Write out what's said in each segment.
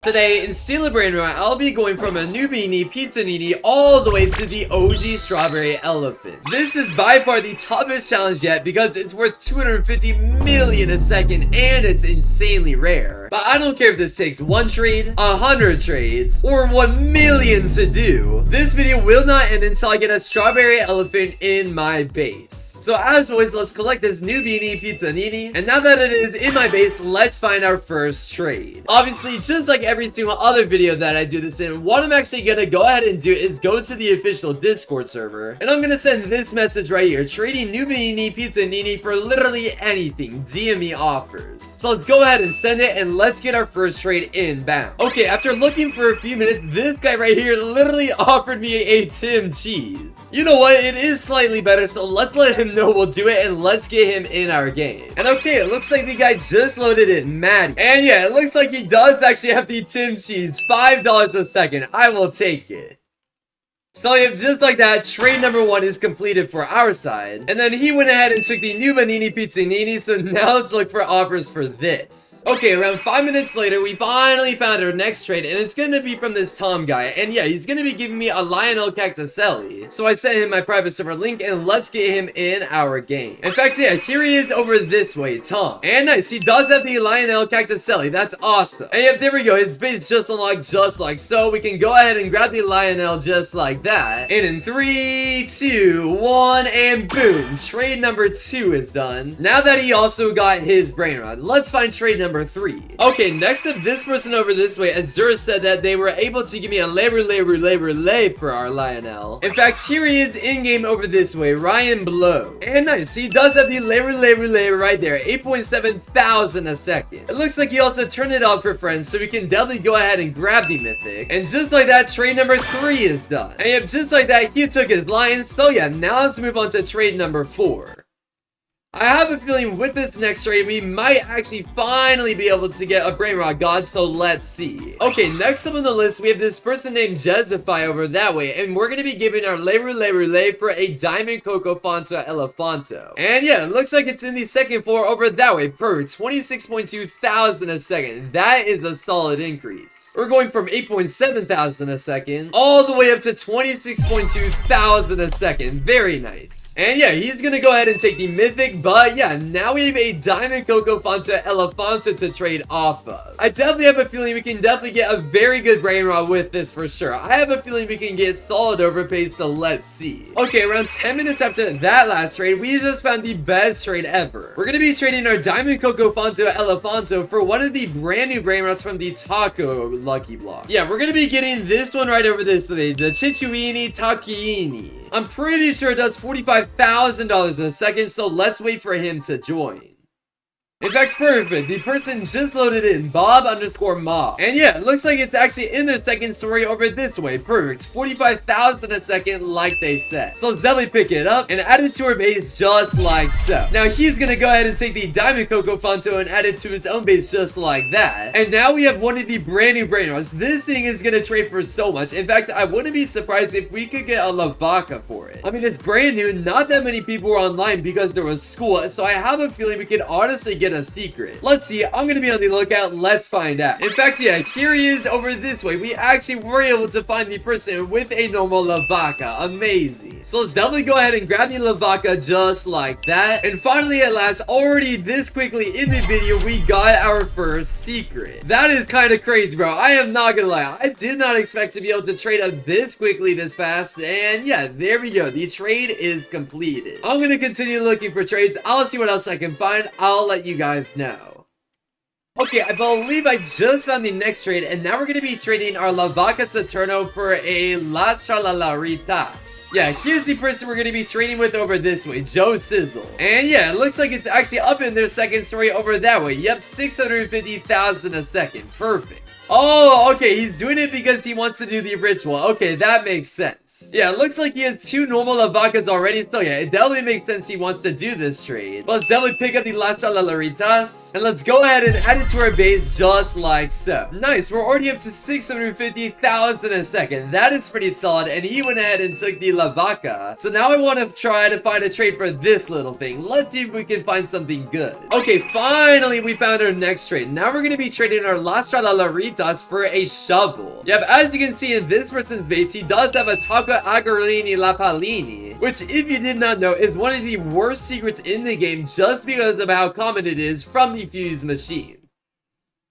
Today, in Steal a Brainrot, I'll be going from a Noobini Pizzanini all the way to the OG Strawberry Elephant. This is by far the toughest challenge yet because it's worth 250 million a second and it's insanely rare. But I don't care if this takes 1 trade, 100 trades, or 1 million to do. This video will not end until I get a Strawberry Elephant in my base. So as always, let's collect this Noobini Pizzanini. And now that it is in my base, let's find our first trade. Obviously, just like every single other video that I do this in, what I'm actually gonna go ahead and do is go to the official Discord server, and I'm gonna send this message right here: trading Noobini Pizzanini for literally anything, DM me offers. So let's go ahead and send it, and let's get our first trade inbound. Okay, after looking for a few minutes, this guy right here literally offered me a Tim cheese. You know what, it is slightly better, so let's let him know we'll do it, and let's get him in our game. And okay, it looks like the guy just loaded in Maddie, and yeah, it looks like he does actually have the Tim cheese. $5 a second. I will take it. So yeah, just like that, trade number 1 is completed for our side. And then he went ahead and took the Noobini Pizzanini, so now let's look for offers for this. Okay, around 5 minutes later, we finally found our next trade, and it's gonna be from this Tom guy. And yeah, he's gonna be giving me a Lionel Cactuselli. So I sent him my private server link, and let's get him in our game. In fact, yeah, here he is over this way, Tom. And nice, he does have the Lionel Cactuselli. That's awesome. And yep, there we go. His base just unlocked just like so. We can go ahead and grab the Lionel just like that. And in 3, 2, 1, and boom, trade number 2 is done. Now that he also got his Brainrot, let's find trade number 3. Okay, next up, this person over this way, Azura, said that they were able to give me a lay for our Lionel. In fact, here he is in-game over this way, Ryan Blow. And nice, he does have the lay right there, 8.7 thousand a second. It looks like he also turned it on for friends, so we can definitely go ahead and grab the mythic. And just like that, trade number 3 is done. And yep, just like that, he took his lions. So yeah, now let's move on to trade number 4. I have a feeling with this next trade, we might actually finally be able to get a Brainrot God, so let's see. Okay, next up on the list, we have this person named Jezify over that way, and we're gonna be giving our lay for a Diamond Coco Fonto Elefanto. And yeah, it looks like it's in the second floor over that way, per 26.2 thousand a second. That is a solid increase. We're going from 8.7 thousand a second, all the way up to 26.2 thousand a second. Very nice. And yeah, he's gonna go ahead and take the mythic. But yeah, now we have a Diamond Coco Fonto Elefanto to trade off of. I definitely have a feeling we can definitely get a very good Brainrot with this for sure. I have a feeling we can get solid overpaid, so let's see. Okay, around 10 minutes after that last trade, we just found the best trade ever. We're gonna be trading our Diamond Coco Fonto Elefanto for one of the brand new Brainrots from the Taco Lucky Block. Yeah, we're gonna be getting this one right over this way, the Chichuini Takiini. I'm pretty sure it does $45,000 a second, so let's wait for him to join. In fact, perfect. The person just loaded in, Bob_Mob. And yeah, it looks like it's actually in their second story over this way. Perfect. 45,000 a second, like they said. So let's definitely pick it up and add it to our base just like so. Now he's gonna go ahead and take the Diamond Coco Fonto and add it to his own base just like that. And now we have one of the brand new Brainrots. This thing is gonna trade for so much. In fact, I wouldn't be surprised if we could get a Lavaca for it. I mean, it's brand new. Not that many people were online because there was school. So I have a feeling we could honestly get a secret. Let's see. I'm gonna be on the lookout. Let's find out. In fact, yeah, here he is over this way. We actually were able to find the person with a normal Lavaca. Amazing. So let's definitely go ahead and grab the Lavaca just like that. And finally, at last, already this quickly in the video, we got our first secret. That is kind of crazy, bro. I am not gonna lie. I did not expect to be able to trade up this quickly, this fast. And yeah, there we go. The trade is completed. I'm gonna continue looking for trades. I'll see what else I can find. I'll let you guys know. Okay, I believe I just found the next trade, and now we're going to be trading our Lavaca Saturno for a Las Tralalaritas. Yeah, here's the person we're going to be trading with over this way, Joe Sizzle. And yeah, it looks like it's actually up in their second story over that way. Yep, 650,000 a second. Perfect. Oh, okay, he's doing it because he wants to do the ritual. Okay, that makes sense. Yeah, it looks like he has 2 normal Lavacas already, so yeah, it definitely makes sense he wants to do this trade. But let's definitely pick up the Las Tralalaritas, and let's go ahead and add it to our base just like so. Nice, we're already up to 650,000 a second. That is pretty solid, and he went ahead and took the Lavaca. So now I want to try to find a trade for this little thing. Let's see if we can find something good. Okay, finally we found our next trade. Now we're going to be trading our Las Tralalaritas Laritas for a shovel. Yep, as you can see in this person's base, he does have a Taco Agarini Lapalini, which, if you did not know, is one of the worst secrets in the game just because of how common it is from the fuse machine.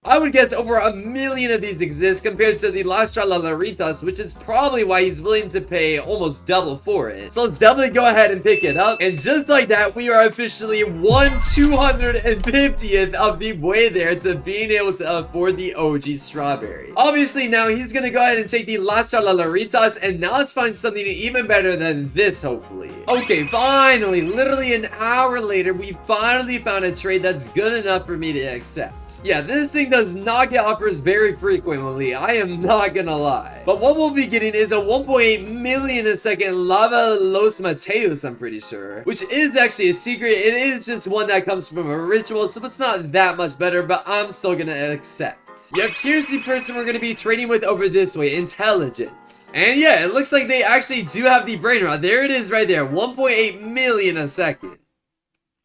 I would guess over 1 million of these exist compared to the Lastra Laritas, which is probably why he's willing to pay almost double for it. So let's definitely go ahead and pick it up. And just like that, we are officially 1/250th of the way there to being able to afford the OG strawberry. Obviously, now he's gonna go ahead and take the Lastra Laritas, and now let's find something even better than this, hopefully. Okay, finally, literally an hour later, we finally found a trade that's good enough for me to accept. Yeah, this thing does not get offers very frequently, I am not gonna lie. But what we'll be getting is a 1.8 million a second Lava Los Mateos, I'm pretty sure. Which is actually a secret, it is just one that comes from a ritual, so it's not that much better, but I'm still gonna accept. Yep, here's the person we're gonna be trading with over this way, Intelligence. And yeah, it looks like they actually do have the Brainrot. There it is right there, 1.8 million a second.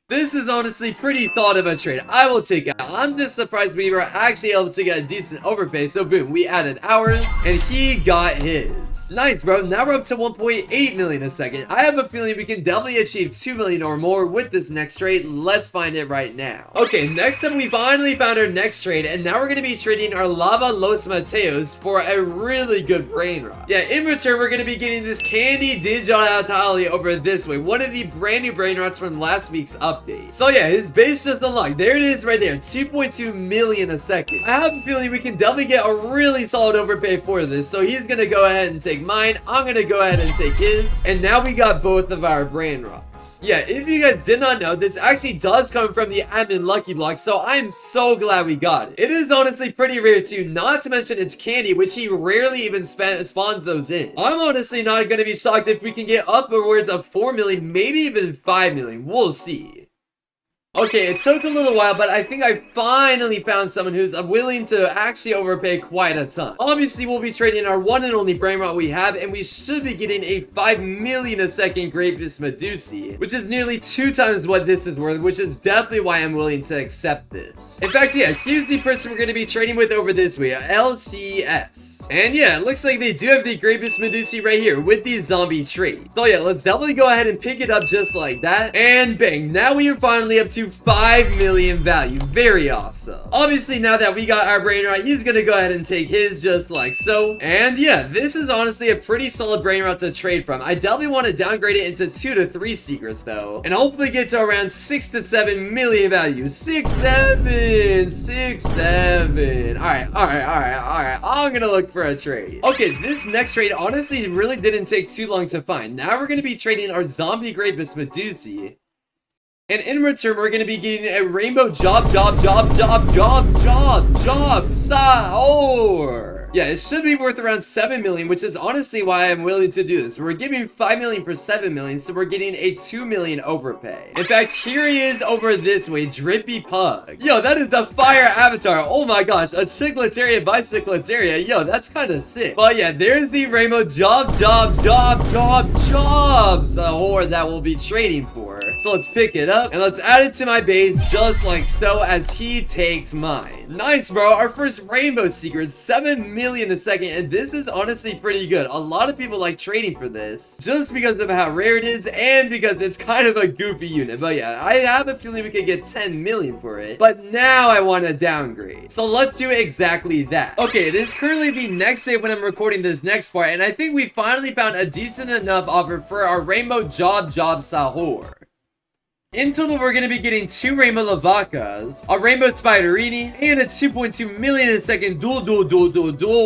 This is honestly pretty thought of a trade. I will take it. I'm just surprised we were actually able to get a decent overpay. So boom, we added ours and he got his. Nice, bro. Now we're up to 1.8 million a second. I have a feeling we can definitely achieve 2 million or more with this next trade. Let's find it right now. Okay, next up we finally found our next trade, and now we're going to be trading our Lava Los Mateos for a really good Brainrot. Yeah, in return we're going to be getting this Candy Digitali over this way. One of the brand new Brainrots from last week's update. So yeah, his base just unlocked. There it is right there, 2.2 million a second. I have a feeling we can definitely get a really solid overpay for this. So he's gonna go ahead and take mine. I'm gonna go ahead and take his. And now we got both of our Brainrots. Yeah, if you guys did not know, this actually does come from the admin lucky block. So I'm so glad we got it. It is honestly pretty rare too, not to mention it's candy, which he rarely even spawns those in. I'm honestly not gonna be shocked if we can get upwards of 4 million, maybe even 5 million. We'll see. Okay, it took a little while, but I think I finally found someone who's willing to actually overpay quite a ton. Obviously, we'll be trading our one and only Brainrot we have, and we should be getting a 5 million a second Grapus Medusi, which is nearly 2 times what this is worth, which is definitely why I'm willing to accept this. In fact, yeah, here's the person we're going to be trading with over this way, LCS. And yeah, it looks like they do have the Grapus Medusi right here with these zombie traits. So yeah, let's definitely go ahead and pick it up just like that. And bang, now we are finally up to 5 million value. Very awesome. Obviously, now that we got our Brainrot, he's gonna go ahead and take his just like so. And yeah, this is honestly a pretty solid Brainrot to trade from. I definitely want to downgrade it into 2 to 3 secrets though, and hopefully get to around 6 to 7 million value. 6, 7, 6, 7. Alright. I'm gonna look for a trade. Okay, this next trade honestly really didn't take too long to find. Now we're gonna be trading our zombie Grapus Medusi. And in return, we're going to be getting a rainbow job, Saur. Yeah, it should be worth around 7 million, which is honestly why I'm willing to do this. We're giving 5 million for 7 million, so we're getting a 2 million overpay. In fact, here he is over this way, Drippy Pug. Yo, that is the fire avatar. Oh my gosh, a Chicletaria Bicycletaria. Yo, that's kind of sick. But yeah, there's the rainbow job, Saur that we'll be trading for. So let's pick it up and let's add it to my base just like so as he takes mine. Nice, bro. Our first rainbow secret, 7 million a second, and this is honestly pretty good. A lot of people like trading for this just because of how rare it is and because it's kind of a goofy unit. But yeah, I have a feeling we could get 10 million for it, but now I want to downgrade. So let's do exactly that. Okay, it is currently the next day when I'm recording this next part, and I think we finally found a decent enough offer for our rainbow job Sahur. In total, we're going to be getting 2 Rainbow Lavacas, a Rainbow Spiderini, and a 2.2 million a second duel,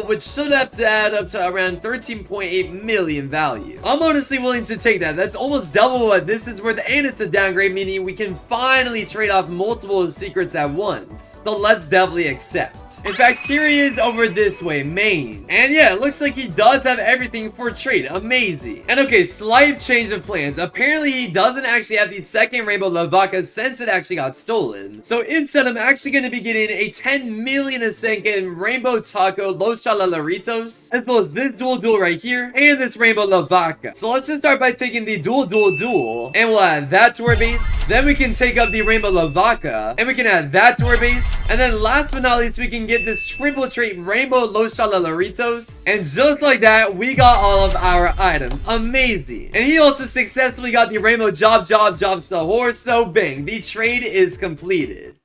which should have to add up to around 13.8 million value. I'm honestly willing to take that. That's almost double what this is worth, and it's a downgrade, meaning we can finally trade off multiple secrets at once. So let's definitely accept. In fact, here he is over this way, Maine. And yeah, it looks like he does have everything for trade. Amazing. And okay, slight change of plans. Apparently, he doesn't actually have the second Rainbow Rainbow Lavaca since it actually got stolen. So instead, I'm actually going to be getting a 10 million a second Rainbow Taco Los Chalalaritos, as well as this dual right here, and this Rainbow Lavaca. So let's just start by taking the dual, and we'll add that to our base. Then we can take up the Rainbow Lavaca, and we can add that to our base. And then last but not least, we can get this triple trait Rainbow Los Chalalaritos. And just like that, we got all of our items. Amazing. And he also successfully got the Rainbow Job Sahur. So bang, the trade is completed.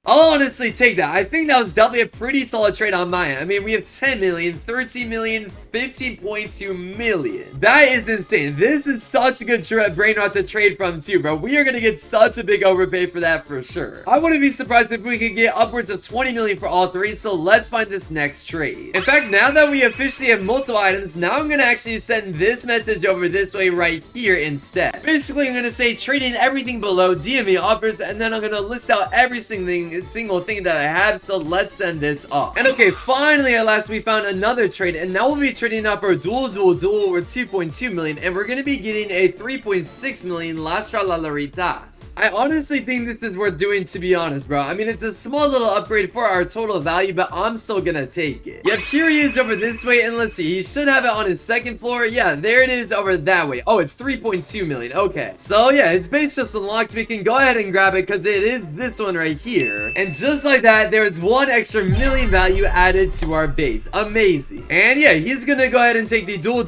I'll honestly take that. I think that was definitely a pretty solid trade on my end. I mean, we have 10 million, 13 million, 15.2 million. That is insane. This is such a good Brainrot to trade from too, bro. We are going to get such a big overpay for that for sure. I wouldn't be surprised if we could get upwards of 20 million for all three. So let's find this next trade. In fact, now that we officially have multiple items, now I'm going to actually send this message over this way right here instead. Basically, I'm going to say trading everything below, DM me offers, and then I'm going to list out every single thing that I have. So let's send this off. And okay, finally at last we found another trade, and now we'll be trading up our dual worth 2.2 million, and we're gonna be getting a 3.6 million Lastra Lalaritas. I honestly think this is worth doing, to be honest, bro. I mean, it's a small little upgrade for our total value, but I'm still gonna take it. Yep, here he is over this way, and let's see, he should have it on his second floor. Yeah, there it is over that way. Oh, it's 3.2 million. Okay, so yeah, his base just unlocked. We can go ahead and grab it because it is this one right here. And just like that, there's one extra million value added to our base. Amazing. And yeah, he's gonna go ahead and take the dual,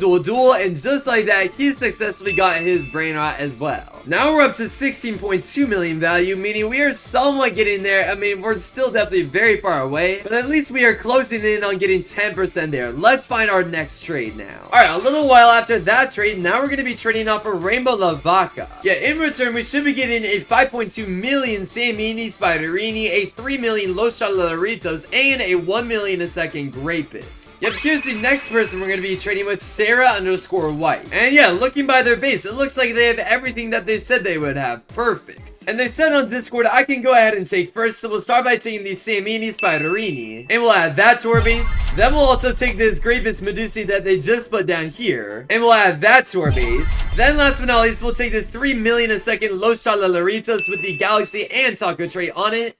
and just like that, he successfully got his Brainrot as well. Now we're up to 16.2 million value, meaning we are somewhat getting there. I mean, we're still definitely very far away, but at least we are closing in on getting 10% there. Let's find our next trade now. Alright, a little while after that trade, now we're gonna be trading off a Rainbow Lavaca. Yeah, in return, we should be getting a 5.2 million Samini Spiderini, a 3 million Los Chalalaritos, and a 1 million a second Grapus. Yep, here's the next person we're going to be trading with, Sarah_White. And yeah, looking by their base, it looks like they have everything that they said they would have. Perfect. And they said on Discord, I can go ahead and take first, so we'll start by taking the Samini Spiderini, and we'll add that to our base. Then we'll also take this Grapus Medusi that they just put down here, and we'll add that to our base. Then last but not least, we'll take this 3 million a second Los Chalalaritos with the Galaxy and Taco trait on it.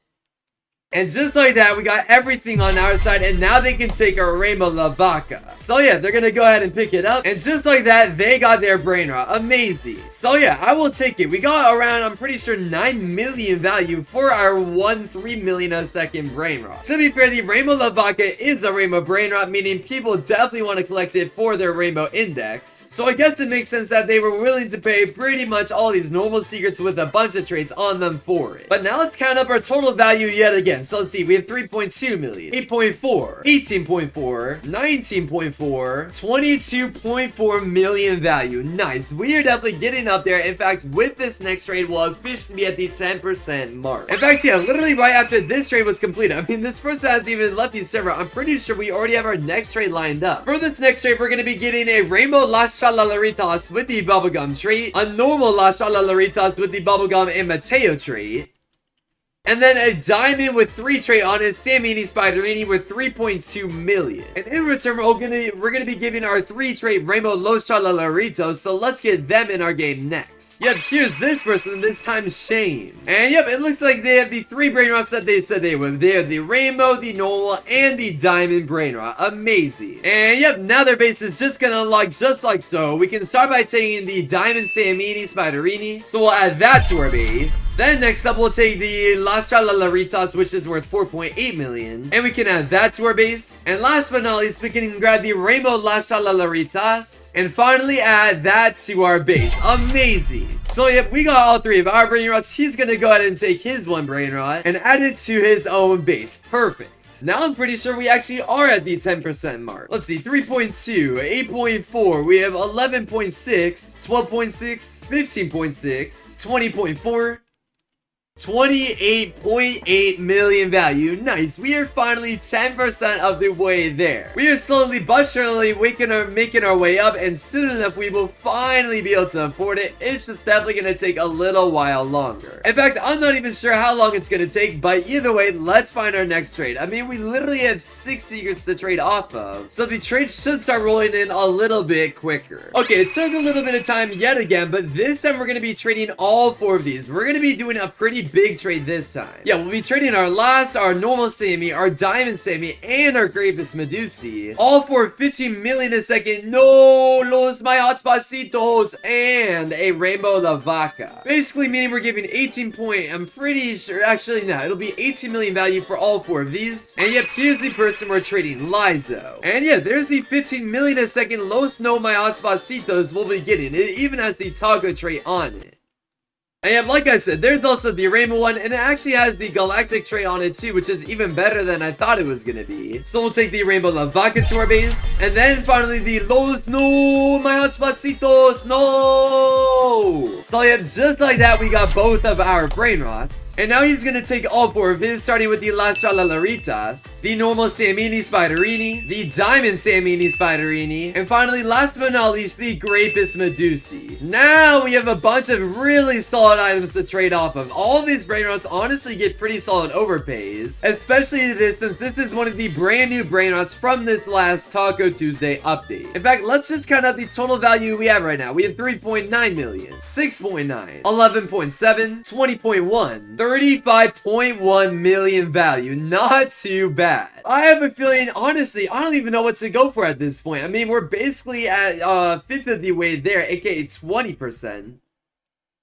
And just like that, we got everything on our side, and now they can take our Rainbow Lavaca. So yeah, they're gonna go ahead and pick it up, and just like that, they got their Brainrot. Amazing. So yeah, I will take it. We got around, I'm pretty sure, 9 million value for our 3 million a second Brainrot. To be fair, the Rainbow Lavaca is a Rainbow Brainrot, meaning people definitely want to collect it for their Rainbow Index. So I guess it makes sense that they were willing to pay pretty much all these normal secrets with a bunch of traits on them for it. But now let's count up our total value yet again. So let's see, we have 3.2 million, 8.4, 18.4, 19.4, 22.4 million value. Nice. We are definitely getting up there. In fact, with this next trade, we'll officially be at the 10% mark. In fact, yeah, literally right after this trade was completed, I mean, this person hasn't even left the server. I'm pretty sure we already have our next trade lined up. For this next trade, we're going to be getting a Rainbow Las Chalalaritas with the Bubblegum trait, a normal Las Chalalaritas with the Bubblegum and Mateo trait, and then a diamond with 3 trait on it, Samini Spiderini with 3.2 million. And in return, we're gonna be giving our 3 trait Rainbow Los Chalalaritos, so let's get them in our game next. Yep, here's this person, this time Shane. And yep, it looks like they have the 3 Brainrots that they said they would. They have the Rainbow, the Normal, and the Diamond Brainrot. Amazing. And yep, now their base is just gonna unlock just like so. We can start by taking the Diamond Samini Spiderini, so we'll add that to our base. Then next up, we'll take the Las Chalalaritas, which is worth 4.8 million, and we can add that to our base. And last but not least, we can grab the Rainbow Las Chalalaritas and finally add that to our base. Amazing. So yep, we got all 3 of our Brainrots. He's gonna go ahead and take his 1 Brainrot and add it to his own base. Perfect. Now I'm pretty sure we actually are at the 10% mark. Let's see, 3.2, 8.4, we have 11.6, 12.6, 15.6, 20.4, 28.8 million value. Nice. We are finally 10% of the way there. We are slowly but surely making our way up, and soon enough we will finally be able to afford it. It's just definitely going to take a little while longer. In fact, I'm not even sure how long it's going to take, but either way, let's find our next trade. I mean, we literally have 6 secrets to trade off of, so the trade should start rolling in a little bit quicker. Okay, it took a little bit of time yet again, but this time we're going to be trading all 4 of these. We're going to be doing a pretty big trade this time. Yeah, we'll be trading our last, our normal Sammy, our diamond Sammy, and our greatest Medusi. All for 15 million a second. No, los my hotspotsitos, and a rainbow la vaca. Basically meaning we're giving 18 point, I'm pretty sure, actually no, it'll be 18 million value for all 4 of these. And yep, here's the person we're trading, Lizo. And yeah, there's the 15 million a second los no my hotspotsitos we'll be getting. It even has the taco trait on it. And like I said, there's also the rainbow one, and it actually has the galactic trait on it too, which is even better than I thought it was gonna be. So we'll take the rainbow la vaca to our base, and then finally the los no my hotspotsitos no. So yeah, just like that, we got both of our Brainrots, and now he's gonna take all 4 of his, starting with the las tralalaritas, the normal Samini Spiderini, the diamond Samini Spiderini, and finally, last but not least, the Grapus Medusi. Now we have a bunch of really solid items to trade off of. All of these Brainrots honestly get pretty solid overpays, especially this, since this is one of the brand new Brainrots from this last Taco Tuesday update. In fact, let's just count out the total value we have right now. We have 3.9 million, 6.9, 11.7, 20.1, 35.1 million value. Not too bad. I have a feeling, honestly, I don't even know what to go for at this point. I mean, we're basically at 1/5 of the way there, aka 20%.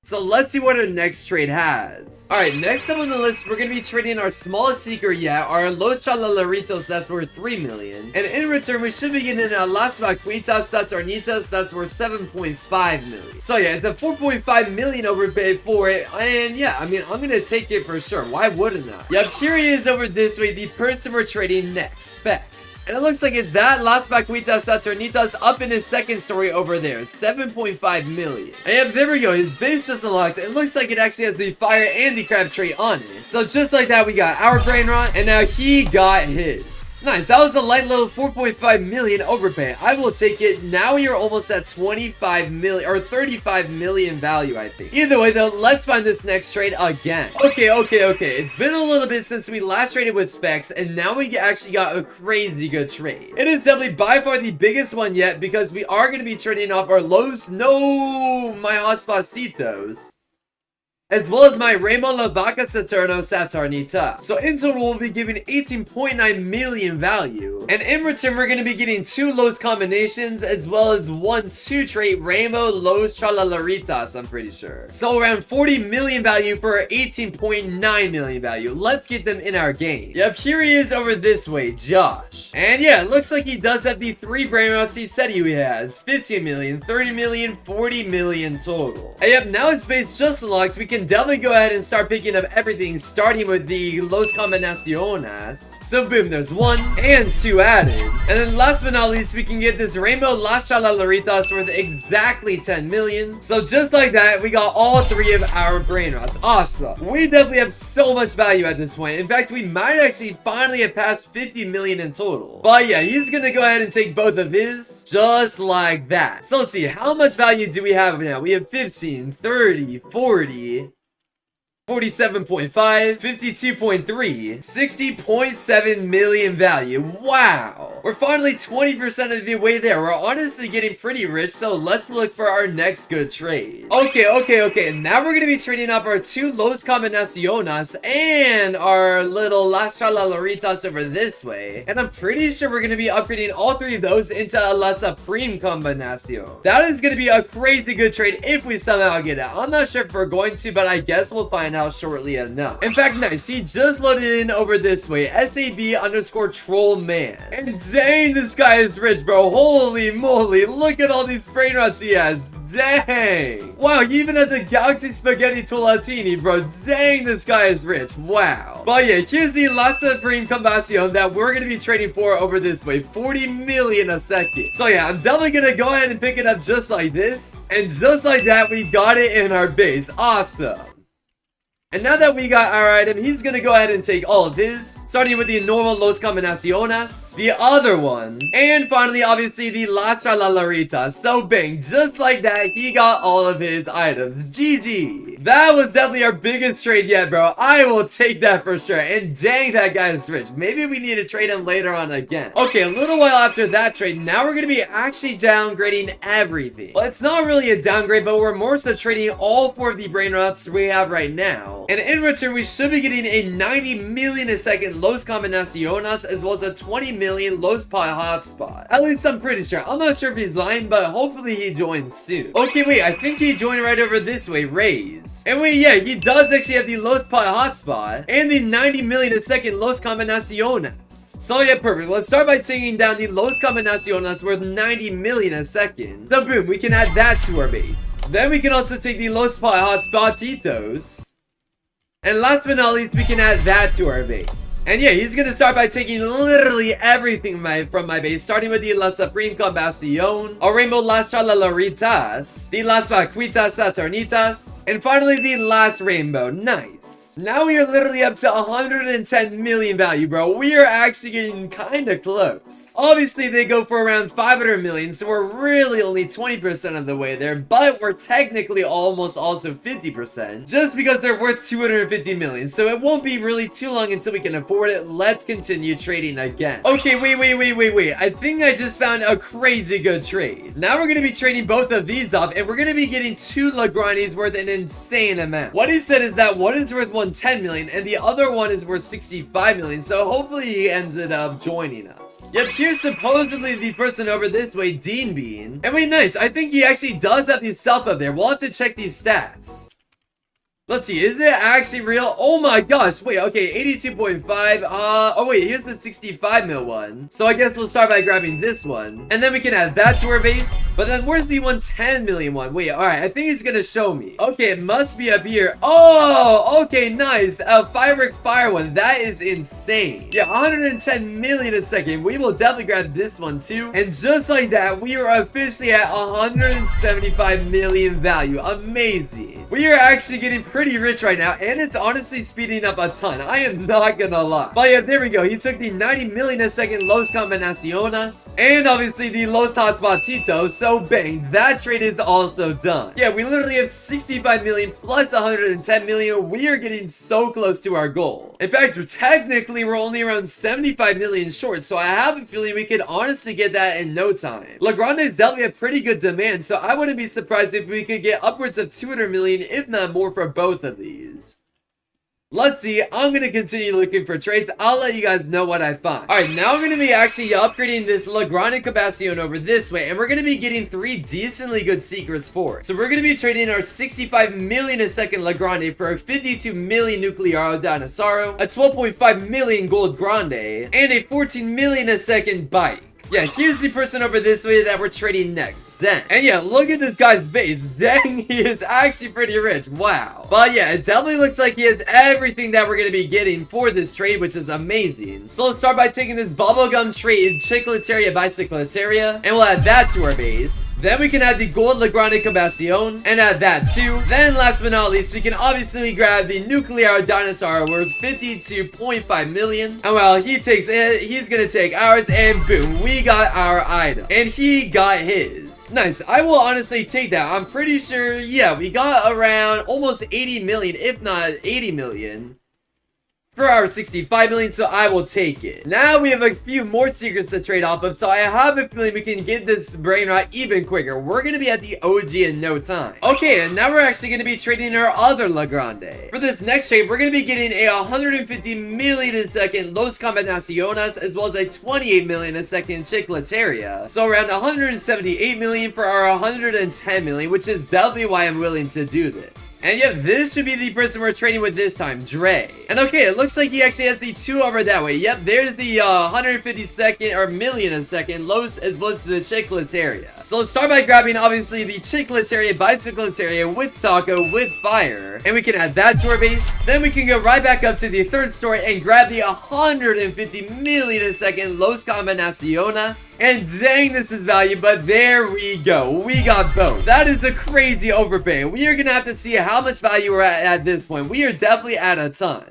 So let's see what our next trade has. Alright, next up on the list, we're going to be trading our smallest secret yet, our Los Chalalaritos, that's worth 3 million. And in return, we should be getting a Las Vaquitas Saturnitas, that's worth 7.5 million. So yeah, it's a 4.5 million overpay for it, and yeah, I mean, I'm going to take it for sure. Why wouldn't I? Yep, here he is over this way, the person we're trading next, Specs. And it looks like it's that Las Vaquitas Saturnitas up in his second story over there, 7.5 million. And yep, there we go, his base just unlocked. It looks like it actually has the fire and the crab trait on it. So just like that, we got our Brainrot, and now he got his. Nice, that was a light little 4.5 million overpay. I will take it. Now we are almost at 25 million, or 35 million value, I think. Either way though, let's find this next trade again. Okay. It's been a little bit since we last traded with Specs, and now we actually got a crazy good trade. It is definitely by far the biggest one yet, because we are going to be trading off our Los no my hotspotsitos, as well as my Rainbow La Vaca Saturno Saturnita. So in total, we'll be giving 18.9 million value. And in return, we're going to be getting 2 Los combinations, as well as 1 2 trait Rainbow Los Tralalaritas, I'm pretty sure. So around 40 million value for 18.9 million value. Let's get them in our game. Yep, here he is over this way, Josh. And yeah, it looks like he does have the 3 Brainrots he said he has. 15 million, 30 million, 40 million total. And yep, now his base just unlocked. We can definitely go ahead and start picking up everything, starting with the Los Combinaciones. So boom, there's 1 and 2 added. And then last but not least, we can get this Rainbow Las Chalalaritas worth exactly 10 million. So just like that, we got all 3 of our Brainrots. Awesome. We definitely have so much value at this point. In fact, we might actually finally have passed 50 million in total. But yeah, he's gonna go ahead and take both of his, just like that. So let's see, how much value do we have now? We have 15, 30, 40... 47.5, 52.3, 60.7 million value. Wow. We're finally 20% of the way there. We're honestly getting pretty rich, so let's look for our next good trade. Okay. Now we're going to be trading off our 2 Los Combinaciones and our little Las Tralalaritas over this way. And I'm pretty sure we're going to be upgrading all 3 of those into a La Supreme Combinacion. That is going to be a crazy good trade if we somehow get it. I'm not sure if we're going to, but I guess we'll find out shortly enough. In fact, nice, he just loaded in over this way, SAB_trollman. And dang, this guy is rich, bro. Holy moly, look at all these Brainrots he has. Dang. Wow, he even has a Galaxy Spaghetti Tolatini, bro. Dang, this guy is rich. Wow. But yeah, here's the La Supreme Combinacion that we're going to be trading for over this way. 40 million a second. So yeah, I'm definitely going to go ahead and pick it up just like this. And just like that, we got it in our base. Awesome. And now that we got our item, he's gonna go ahead and take all of his, starting with the normal Los Combinaciones, the other one, and finally, obviously, the La Chalalarita. So bang, just like that, he got all of his items. GG. That was definitely our biggest trade yet, bro. I will take that for sure. And dang, that guy is rich. Maybe we need to trade him later on again. Okay, a little while after that trade, now we're gonna be actually downgrading everything. Well, it's not really a downgrade, but we're more so trading all 4 of the Brainrots we have right now. And in return, we should be getting a 90 million a second Los Combinaciones, as well as a 20 million Los Pi hotspot. At least I'm pretty sure. I'm not sure if he's lying, but hopefully he joins soon. Okay, wait, I think he joined right over this way, Raise. And wait, yeah, he does actually have the Los Pi hotspot and the 90 million a second Los Combinaciones. So yeah, perfect. Let's start by taking down the Los Combinaciones worth 90 million a second. So boom, we can add that to our base. Then we can also take the Los Pi hotspotitos. And last but not least, we can add that to our base. And yeah, he's gonna start by taking literally everything from my base, starting with the La Supreme Combacion, a Rainbow Las Chalalaritas, the Las Vaquitas Saturnitas, and finally the last rainbow. Nice. Now we are literally up to 110 million value, bro. We are actually getting kinda close. Obviously, they go for around 500 million, so we're really only 20% of the way there, but we're technically almost also 50%, just because they're worth 250 million, so it won't be really too long until we can afford it. Let's continue trading again. Okay, wait. I think I just found a crazy good trade. Now we're gonna be trading both of these off, and we're gonna be getting 2 Lagrandes worth an insane amount. What he said is that one is worth 110 million, and the other one is worth 65 million, so hopefully he ends up joining us. Yep, here's supposedly the person over this way, Dean Bean. And wait, nice, I think he actually does have the self up there. We'll have to check these stats. Let's see, is it actually real? Oh my gosh, wait, okay, 82.5, oh wait, here's the 65 mil one. So I guess we'll start by grabbing this one. And then we can add that to our base. But then where's the 110 million one? Wait, alright, I think he's gonna show me. Okay, it must be up here. Oh, okay, nice. A Firework Fire one, that is insane. Yeah, 110 million a second. We will definitely grab this one too. And just like that, we are officially at 175 million value. Amazing. We are actually getting pretty rich right now, and it's honestly speeding up a ton. I am not gonna lie. But yeah, there we go. He took the 90 million a second Los Combinaciones, and obviously the Los Hotspotitos. So bang, that trade is also done. Yeah, we literally have 65 million plus 110 million. We are getting so close to our goal. In fact, technically, we're only around 75 million short, so I have a feeling we could honestly get that in no time. Legrand is definitely a pretty good demand, so I wouldn't be surprised if we could get upwards of 200 million, if not more, for both of these. Let's see, I'm going to continue looking for trades. I'll let you guys know what I find. Alright, now I'm going to be actually upgrading this Legrand and Cabacion over this way, and we're going to be getting 3 decently good secrets for it. So we're going to be trading our 65 million a second Legrand for a 52 million Nuclear Dinosaur, a 12.5 million Gold Grande, and a 14 million a second Bike. Yeah, here's the person over this way that we're trading next, Zen. And yeah, look at this guy's base. Dang, he is actually pretty rich. Wow. But yeah, it definitely looks like he has everything that we're going to be getting for this trade, which is amazing. So let's start by taking this bubblegum trade, Chicletaria Bicycletaria, and we'll add that to our base. Then we can add the gold Legrand Cabacion, and add that too. Then last but not least, we can obviously grab the Nuclear Dinosaur worth 52.5 million. And while he takes it, he's going to take ours, and boom, we got our item, and he got his. Nice. I will honestly take that. I'm pretty sure, yeah, we got around almost 80 million, if not 80 million. For our 65 million, so I will take it. Now we have a few more secrets to trade off of, so I have a feeling we can get this Brainrot even quicker. We're going to be at the OG in no time. Okay, and now we're actually going to be trading our other Legrande. For this next trade, we're going to be getting a 150 million a second Los Combinaciones, as well as a 28 million a second Chicletaria. So around 178 million for our 110 million, which is definitely why I'm willing to do this. And yeah, this should be the person we're trading with this time, Dre. And okay, it looks looks like he actually has the 2 over that way. Yep, there's the 150-second or million a second Los as well as the Chicletaria. So let's start by grabbing obviously the Chicletaria, Bicycletaria with Taco with Fire, and we can add that to our base. Then we can go right back up to the 3rd story and grab the 150 million a second Los Combinaciones. And dang, this is value, but there we go. We got both. That is a crazy overpay. We are gonna have to see how much value we're at this point. We are definitely at a ton.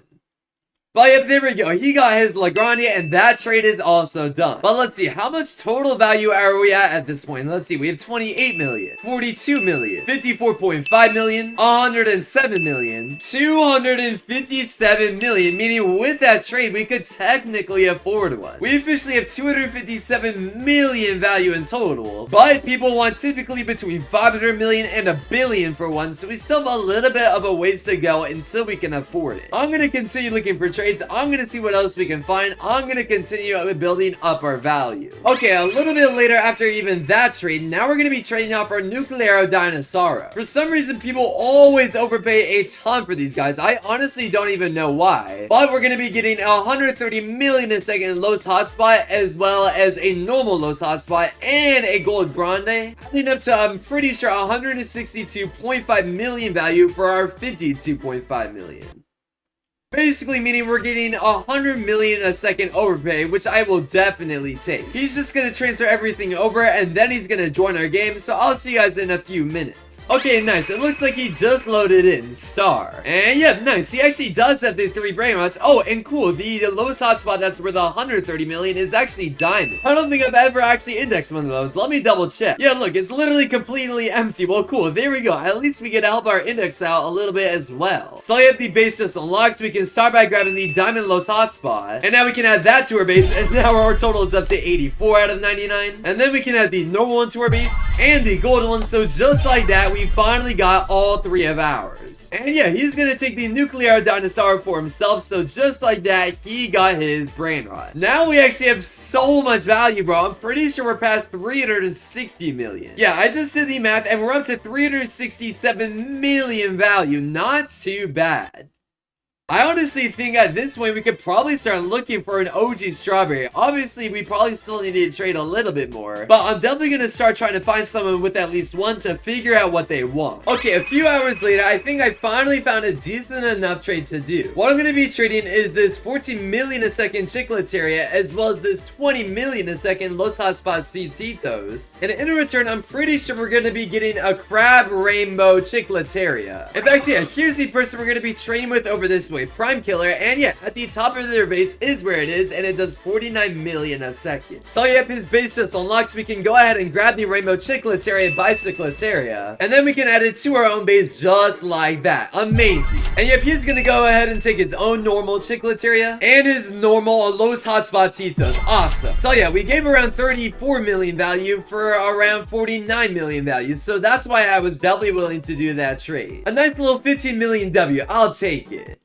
But yep, there we go. He got his Lagrandia, and that trade is also done. But let's see, how much total value are we at this point? Let's see, we have 28 million, 42 million, 54.5 million, 107 million, 257 million, meaning with that trade, we could technically afford one. We officially have 257 million value in total, but people want typically between 500 million and a billion for one, so we still have a little bit of a ways to go until we can afford it. I'm gonna continue looking for trades. I'm gonna see what else we can find. I'm gonna continue building up our value. Okay, a little bit later after even that trade, now we're gonna be trading off our Nuclearo Dinosaur. For some reason, people always overpay a ton for these guys. I honestly don't even know why. But we're gonna be getting 130 million a second Los Hotspot, as well as a normal Los Hotspot and a Gold Grande, adding up to, I'm pretty sure, 162.5 million value for our 52.5 million. Basically meaning we're getting 100 million a second overpay, which I will definitely take. He's just gonna transfer everything over and then he's gonna join our game, so I'll see you guys in a few minutes. Okay, nice. It looks like he just loaded in Star. And yeah, nice. He actually does have the 3 Brainrots. Oh, and cool. The lowest hotspot that's worth 130 million is actually Diamond. I don't think I've ever actually indexed one of those. Let me double check. Yeah, look, it's literally completely empty. Well, cool. There we go. At least we get to help our index out a little bit as well. So I have the base just unlocked. We can start by grabbing the Diamond Los Hotspot, and now we can add that to our base, and now our total is up to 84 out of 99. And then we can add the normal one to our base and the gold one. So just like that, we finally got all 3 of ours. And yeah, he's gonna take the Nuclear Dinosaur for himself. So just like that, he got his Brainrot. Now we actually have so much value, bro. I'm pretty sure we're past 360 million. Yeah, I just did the math and we're up to 367 million value. Not too bad. I honestly think at this point we could probably start looking for an OG Strawberry. Obviously, we probably still need to trade a little bit more, but I'm definitely going to start trying to find someone with at least one to figure out what they want. Okay, a few hours later, I think I finally found a decent enough trade to do. What I'm going to be trading is this 14 million a second Chicletaria, as well as this 20 million a second Los Hotspot Cititos. And in return, I'm pretty sure we're going to be getting a Crab Rainbow Chicletaria. In fact, yeah, here's the person we're going to be trading with over this way. Prime Killer, and yeah, at the top of their base is where it is, and it does 49 million a second. So yep, his base just unlocked. We can go ahead and grab the Rainbow Chicletaria, Bicycletaria, and then we can add it to our own base just like that. Amazing. And yep, he's gonna go ahead and take his own normal Chicletaria and his normal Los Hotspot Titos. Awesome. So yeah, we gave around 34 million value for around 49 million value, so that's why I was definitely willing to do that trade. A nice little 15 million W. I'll take it.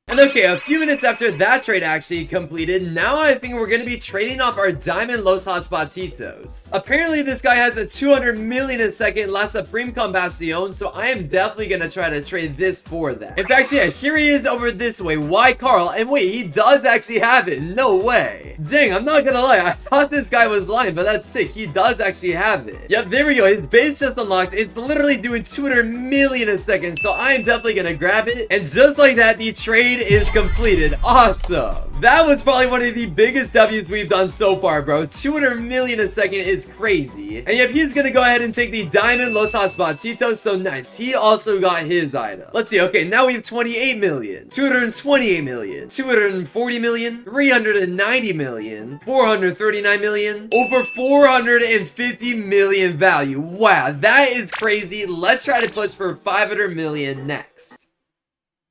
And okay, a few minutes after that trade actually completed, now I think we're going to be trading off our Diamond Los Hotspot Titos. Apparently, this guy has a 200 million a second La Supreme Combacion, so I am definitely going to try to trade this for that. In fact, yeah, here he is over this way. Why Carl? And wait, he does actually have it. No way. Dang, I'm not going to lie. I thought this guy was lying, but that's sick. He does actually have it. Yep, there we go. His base just unlocked. It's literally doing 200 million a second, so I am definitely going to grab it. And just like that, the trade is completed. Awesome. That was probably one of the biggest W's we've done so far, bro. 200 million a second is crazy. And yep, he's gonna go ahead and take the Diamond Los Hotspot Tito. So nice. He also got his item. Let's see. Okay, now we have 28 million, 228 million, 240 million, 390 million, 439 million, over 450 million value. Wow, that is crazy. Let's try to push for 500 million next.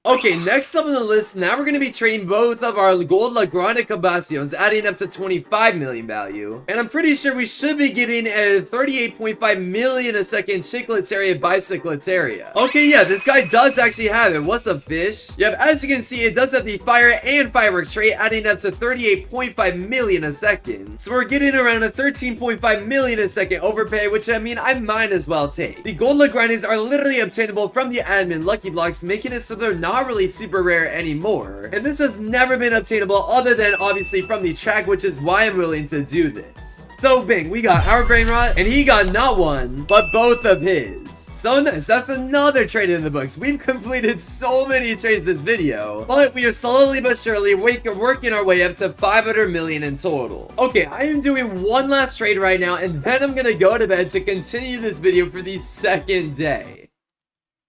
Okay, next up on the list, now we're going to be trading both of our Gold La Grande Combaciones, adding up to 25 million value. And I'm pretty sure we should be getting a 38.5 million a second Chicletaria Bicycletaria. Okay, yeah, this guy does actually have it. What's up, fish? Yep, as you can see, it does have the Fire and Firework trait, adding up to 38.5 million a second. So we're getting around a 13.5 million a second overpay, which I mean, I might as well take. The Gold La Grandes are literally obtainable from the admin Lucky Blocks, making it so they're not not really super rare anymore. And this has never been obtainable other than obviously from the track, which is why I'm willing to do this. So bang, we got our Brainrot, and he got not one, but both of his. So nice, that's another trade in the books. We've completed so many trades this video, but we are slowly but surely working our way up to 500 million in total. Okay, I am doing one last trade right now, and then I'm gonna go to bed to continue this video for the second day.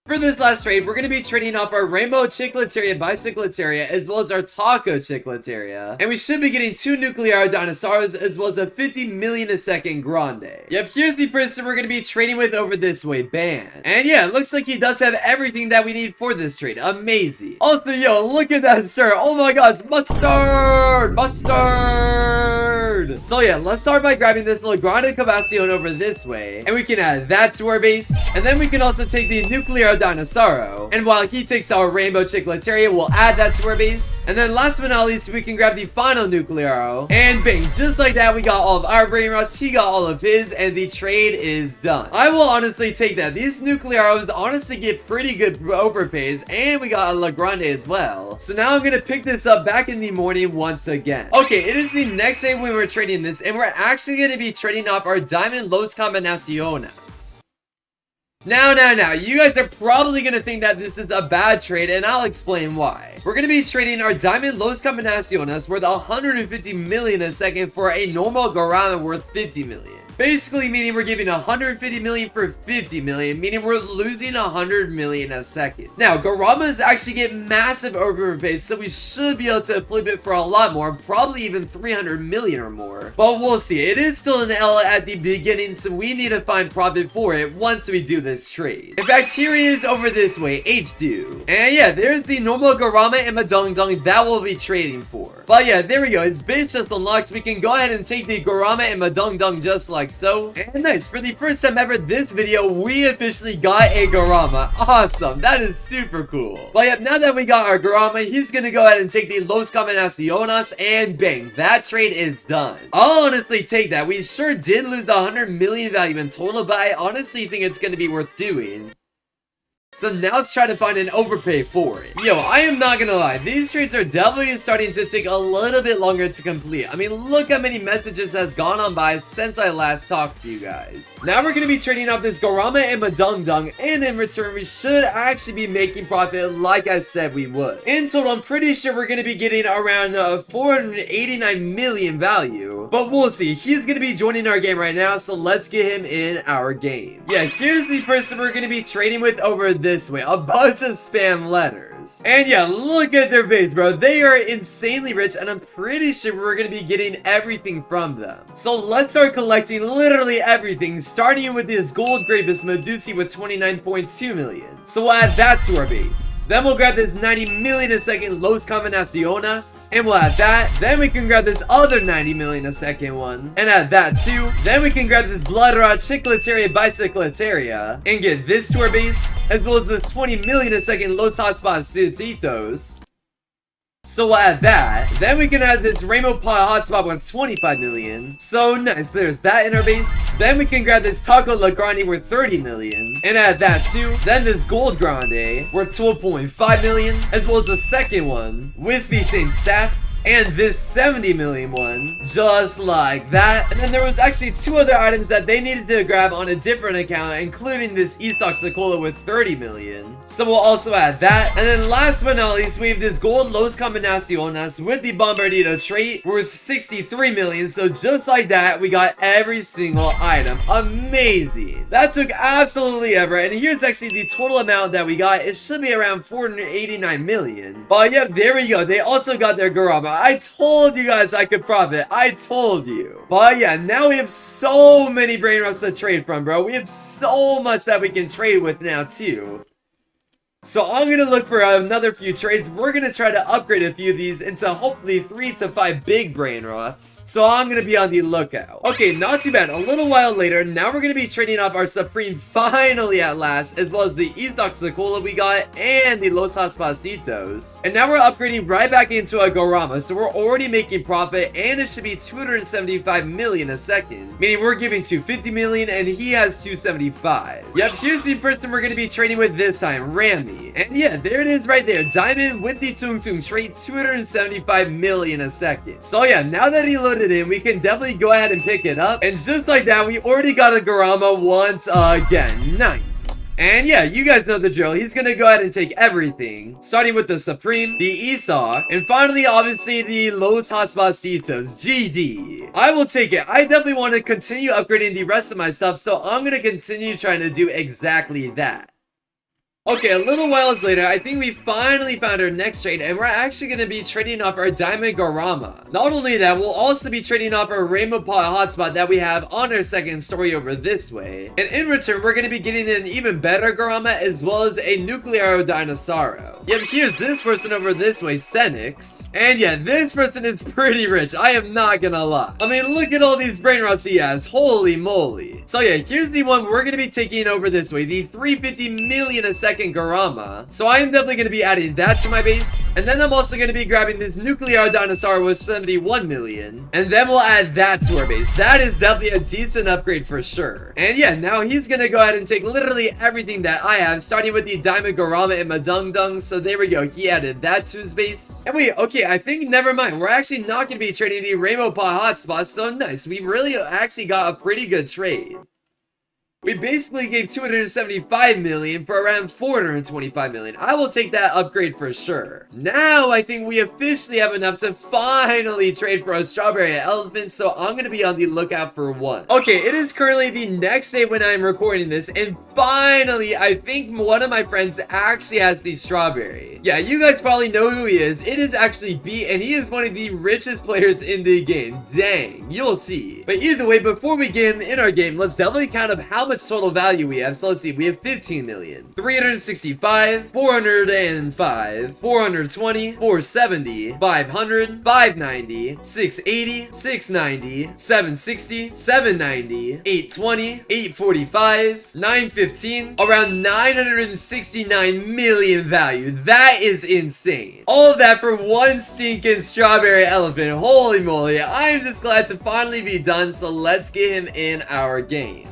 For this last trade, we're going to be trading off our Rainbow Chicletaria Bicycletaria as well as our Taco Chicletaria. And we should be getting 2 nuclear dinosaurs as well as a 50 million a second Grande. Yep, here's the person we're going to be trading with over this way, Ban. And yeah, it looks like he does have everything that we need for this trade. Amazing. Also, yo, look at that shirt. Oh my gosh, mustard! Mustard! So yeah, let's start by grabbing this little Grande Cavacion over this way. And we can add that to our base. And then we can also take the nuclear Dinosauro. And while he takes our Rainbow Chicletaria, we'll add that to our base. And then last but not least, we can grab the final Nuclearo. And bang, just like that, we got all of our Brainrots, he got all of his, and the trade is done. I will honestly take that. These Nuclearos honestly get pretty good overpays, and we got a La Grande as well. So now I'm gonna pick this up back in the morning once again. Okay, it is the next day when we're trading this, and we're actually gonna be trading off our Diamond Los Combinaciones. Now, you guys are probably going to think that this is a bad trade, and I'll explain why. We're going to be trading our Diamond Los Combinaciones worth 150 million a second for a normal Garama worth 50 million. Basically meaning we're giving 150 million for 50 million, meaning we're losing 100 million a second. Now, Garamas actually get massive overpays, so we should be able to flip it for a lot more, probably even 300 million or more. But we'll see. It is still an L at the beginning, so we need to find profit for it once we do this trade. In fact, here he is over this way, H-Do. And yeah, there's the normal Garama and Madung Dung that we'll be trading for. But yeah, there we go. His base just unlocked. We can go ahead and take the Garama and Madung Dung just like so. And nice, for the first time ever this video, we officially got a Garama. Awesome, that is super cool. But yep, now that we got our Garama, he's gonna go ahead and take the Los Combinaciones, and bang, that trade is done. I'll honestly take that. We sure did lose 100 million value in total, but I honestly think it's gonna be worth doing. So now let's try to find an overpay for it. Yo, I am not gonna lie, these trades are definitely starting to take a little bit longer to complete. I mean, look how many messages has gone on by since I last talked to you guys. Now we're gonna be trading off this Garama and Madung Dung, and in return, we should actually be making profit like I said we would. In total, I'm pretty sure we're gonna be getting around 489 million value, but we'll see. He's gonna be joining our game right now, so let's get him in our game. Yeah, here's the person we're gonna be trading with over this way, a bunch of spam letters. And yeah, look at their base, bro. They are insanely rich, and I'm pretty sure we're gonna be getting everything from them. So let's start collecting literally everything, starting with this gold Grapus Medusi with 29.2 million. So we'll add that to our base. Then we'll grab this 90 million a second Los Combinaciones, and we'll add that. Then we can grab this other 90 million a second one, and add that too. Then we can grab this Bloodrot Chicletaria Bicycletaria, and get this to our base, as well as this 20 million a second Los Hotspotitos. So we'll add that. Then we can add this Rainbow Pot Hotspot with 25 million. So nice, there's that in our base. Then we can grab this Taco La Grande worth 30 million, and add that too. Then this Gold Grande worth 12.5 million, as well as the second one with the same stats, and this 70 million one, just like that. And then there was actually 2 other items that they needed to grab on a different account, including this Estoc Secola with 30 million. So we'll also add that. And then last but not least, we have this Gold Los Combinaciones with the Bombardito trait worth 63 million. So just like that, we got every single item. Amazing. That took absolutely ever. And here's actually the total amount that we got. It should be around 489 million. But yep, there we go. They also got their Garama. I told you guys I could profit. I told you. But yeah, now we have so many Brainrots to trade from, bro. We have so much that we can trade with now too. So I'm going to look for another few trades. We're going to try to upgrade a few of these into hopefully 3 to 5 big Brainrots. So I'm going to be on the lookout. Okay, not too bad. A little while later, now we're going to be trading off our Supreme finally at last, as well as the Estoc Secola we got, and the Los Hotspotitos. And now we're upgrading right back into a Garama, so we're already making profit, and it should be 275 million a second. Meaning we're giving 250 million, and he has 275. Yep, here's the person we're going to be trading with this time, Rami. money. And yeah, there it is right there. Diamond with the Tung Tung trait, 275 million a second. So yeah, now that he loaded in, we can definitely go ahead and pick it up. And just like that, we already got a Garama once again. Nice. And yeah, you guys know the drill. He's gonna go ahead and take everything, starting with the Supreme, the Esau, and finally, obviously, the Los Hotspot Cetos. GG. I will take it. I definitely want to continue upgrading the rest of my stuff, so I'm gonna continue trying to do exactly that. Okay, a little while later, I think we finally found our next trade, and we're actually going to be trading off our Diamond Garama. Not only that, we'll also be trading off our Rainbow Pot Hotspot that we have on our second story over this way. And in return, we're going to be getting an even better Garama as well as a Nuclear Dinosauro. Yep, here's this person over this way, Senix. And yeah, this person is pretty rich, I am not gonna lie. I mean, look at all these Brainrots he has, holy moly. So yeah, here's the one we're going to be taking over this way, the 350 million a second Garama. So I am definitely going to be adding that to my base. And then I'm also going to be grabbing this Nuclear Dinosaur with 71 million. And then we'll add that to our base. That is definitely a decent upgrade for sure. And yeah, now he's going to go ahead and take literally everything that I have, starting with the Diamond Garama and Madung Dung. So there we go. He added that to his base. And wait, okay, I think never mind. We're actually not going to be trading the Rainbow Pot Hotspot. So nice. We really actually got a pretty good trade. We basically gave 275 million for around 425 million. I will take that upgrade for sure. Now I think we officially have enough to finally trade for a Strawberry Elephant, so I'm going to be on the lookout for one. Okay, it is currently the next day when I'm recording this, and finally I think one of my friends actually has the Strawberry. Yeah, you guys probably know who he is. It is actually B, and he is one of the richest players in the game. Dang, you'll see. But either way, before we get him in our game, let's definitely count up how much total value we have. So let's see, we have 15 million, 365, 405, 420, 470, 500, 590, 680, 690, 760, 790, 820, 845, 915, around 969 million value. That is insane. All of that for one stinking Strawberry Elephant. Holy moly, I am just glad to finally be done, so let's get him in our game.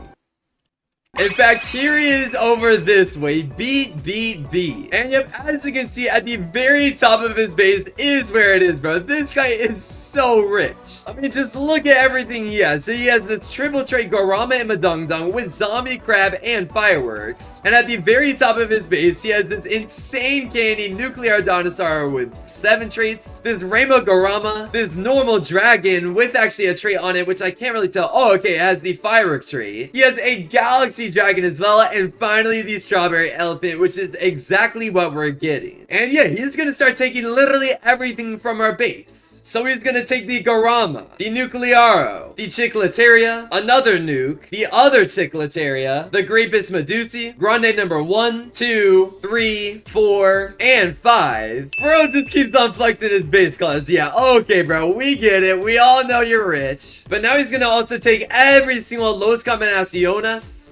In fact, here he is over this way. Beat. And yep, as you can see, at the very top of his base is where it is, bro. This guy is so rich. I mean, just look at everything he has. So he has this triple trait Garama and Madung Dung with Zombie Crab and Fireworks. And at the very top of his base, he has this insane candy Nuclear Dinosaur with 7 traits, this Rainbow Garama, this normal dragon with actually a trait on it, which I can't really tell. Oh, okay, it has the Fireworks trait. He has a Galaxy Dragon as well, and finally the Strawberry Elephant, which is exactly what we're getting. And yeah, he's gonna start taking literally everything from our base. So he's gonna take the Garama, the Nuclearo, the Chicletaria, another nuke, the other Chicletaria, the Grapus Medusi, Grande number 1, 2, 3, 4, and 5. Bro just keeps on flexing his base class. Yeah, okay, bro, we get it. We all know you're rich. But now he's gonna also take every single Los Combinaciones,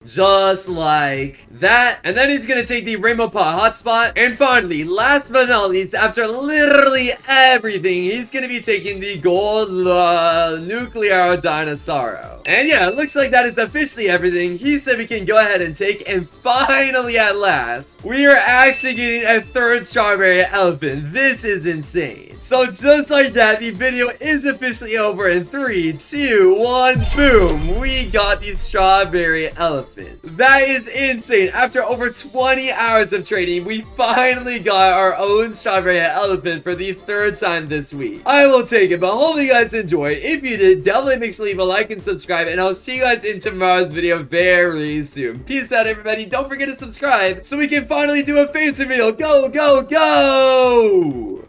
just like that. And then he's gonna take the Rainbow Pot Hotspot. And finally, last but not least, after literally everything, he's gonna be taking the Gold Nuclear Dinosauro. And yeah, it looks like that is officially everything he said we can go ahead and take. And finally, at last, we are actually getting a third Strawberry Elephant. This is insane. So just like that, the video is officially over in 3, 2, 1, boom. We got the Strawberry Elephant. That is insane. After over 20 hours of trading, we finally got our own Strawberry Elephant for the 3rd time this week. I will take it, but hopefully you guys enjoyed. If you did, definitely make sure to leave a like and subscribe, and I'll see you guys in tomorrow's video very soon. Peace out, everybody. Don't forget to subscribe so we can finally do a face reveal. Go, go, go!